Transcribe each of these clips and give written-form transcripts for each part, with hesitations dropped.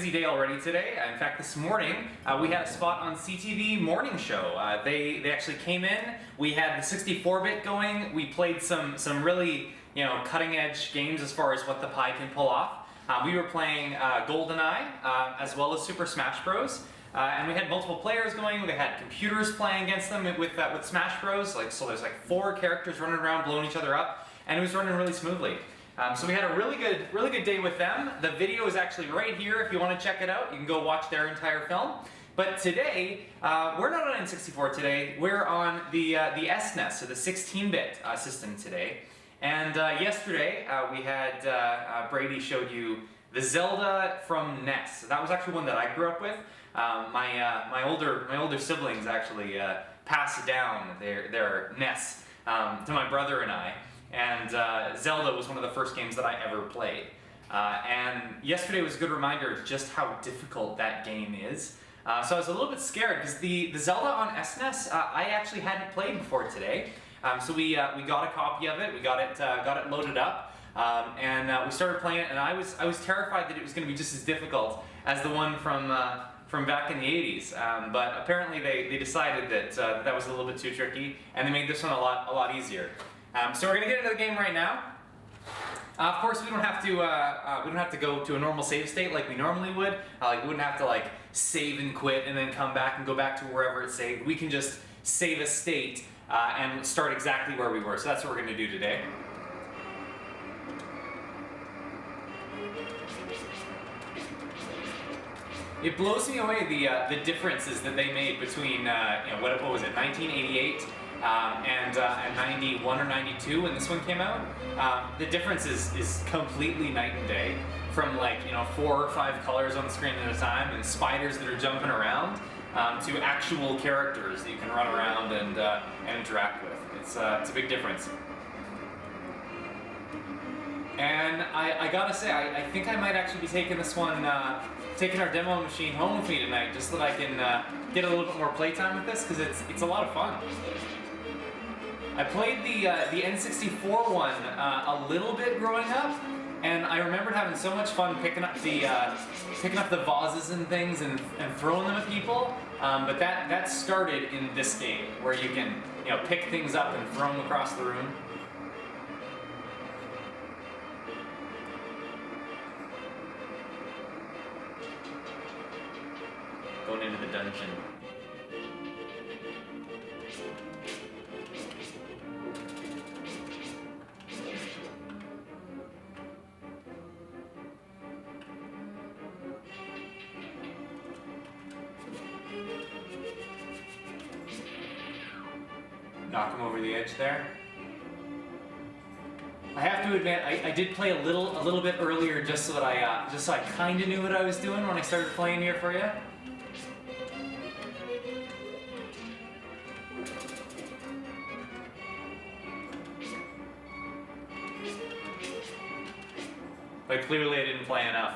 busy day already today. In fact, this morning we had a spot on CTV morning show. They actually came in. We had the 64-bit going. We played some really cutting-edge games as far as what the Pi can pull off. We were playing Goldeneye as well as Super Smash Bros. And we had multiple players going. We had computers playing against them with Smash Bros. So there's like 4 characters running around blowing each other up, and it was running really smoothly. So we had a really good day with them. The video is actually right here if you want to check it out. You can go watch their entire film. But today, we're not on N64 today. We're on the SNES, so the 16-bit system today. And yesterday, we had Brady showed you the Zelda from NES. So that was actually one that I grew up with. My older siblings actually passed down their NES to my brother and I. And Zelda was one of the first games that I ever played. And yesterday was a good reminder of just how difficult that game is. So I was a little bit scared because the Zelda on SNES I actually hadn't played before today. So we got a copy of it. We got it loaded up, and we started playing it. And I was terrified that it was going to be just as difficult as the one from back in the 80s. But apparently they decided that that was a little bit too tricky, and they made this one a lot easier. So we're gonna get into the game right now. Of course, we don't have to go to a normal save state like we normally would. We wouldn't have to save and quit and then come back and go back to wherever it's saved. We can just save a state and start exactly where we were. So that's what we're gonna do today. It blows me away the differences that they made between what was it, 1988 and 91 or 92 when this one came out. The difference is completely night and day. From 4 or 5 colors on the screen at a time and spiders that are jumping around to actual characters that you can run around and interact with. It's a big difference. And I gotta say, I think I might actually be taking this one, taking our demo machine home with me tonight, just so that I can get a little bit more playtime with this, because it's a lot of fun. I played the N64 one a little bit growing up, and I remembered having so much fun picking up the vases and things and throwing them at people. But that started in this game, where you can pick things up and throw them across the room. Going into the dungeon. Knock him over the edge there. I have to admit, I did play a little bit earlier just so that I kind of knew what I was doing when I started playing here for you. But clearly I didn't play enough.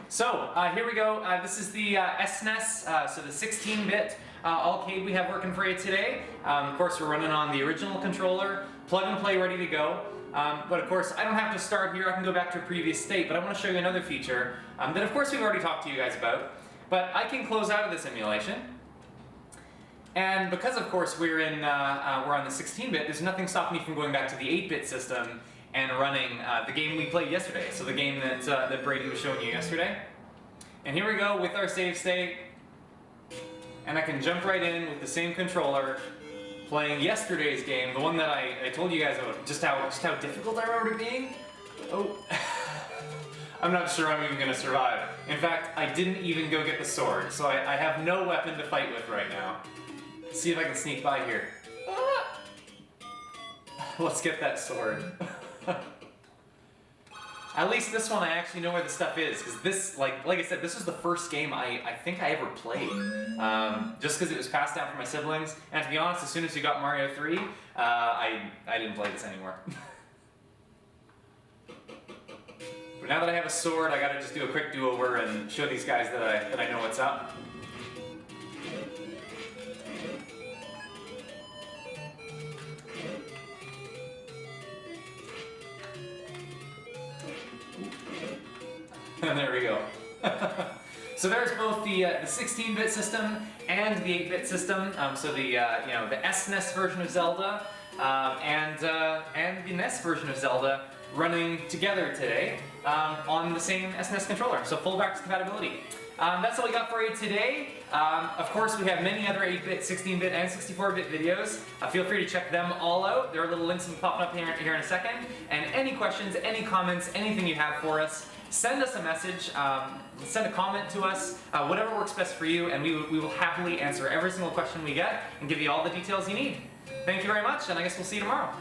So, here we go. This is the SNES, so the 16-bit arcade we have working for you today. Of course, we're running on the original controller, plug and play, ready to go. But of course, I don't have to start here. I can go back to a previous state, but I want to show you another feature that of course we've already talked to you guys about. But I can close out of this emulation. And because of course we're on the 16-bit, there's nothing stopping me from going back to the 8-bit system and running the game we played yesterday. So the game that Brady was showing you yesterday. And here we go with our save state. And I can jump right in with the same controller, playing yesterday's game, the one that I told you guys about, just how difficult I remember it being. Oh, I'm not sure I'm even gonna survive. In fact, I didn't even go get the sword, so I have no weapon to fight with right now. Let's see if I can sneak by here. Ah! Let's get that sword. At least this one I actually know where the stuff is, because this, like I said, this was the first game I think I ever played. Just because it was passed down from my siblings, and to be honest, as soon as we got Mario 3, I didn't play this anymore. But now that I have a sword, I gotta just do a quick do-over and show these guys that I know what's up. And there we go. So there's both the 16-bit system and the 8-bit system. So the the SNES version of Zelda and the NES version of Zelda running together today on the same SNES controller. So full backwards compatibility. That's all we got for you today. Of course, we have many other 8-bit, 16-bit, and 64-bit videos. Feel free to check them all out. There are little links popping up here in a second. And any questions, any comments, anything you have for us, send us a message, send a comment to us, whatever works best for you, and we will happily answer every single question we get and give you all the details you need. Thank you very much, and I guess we'll see you tomorrow.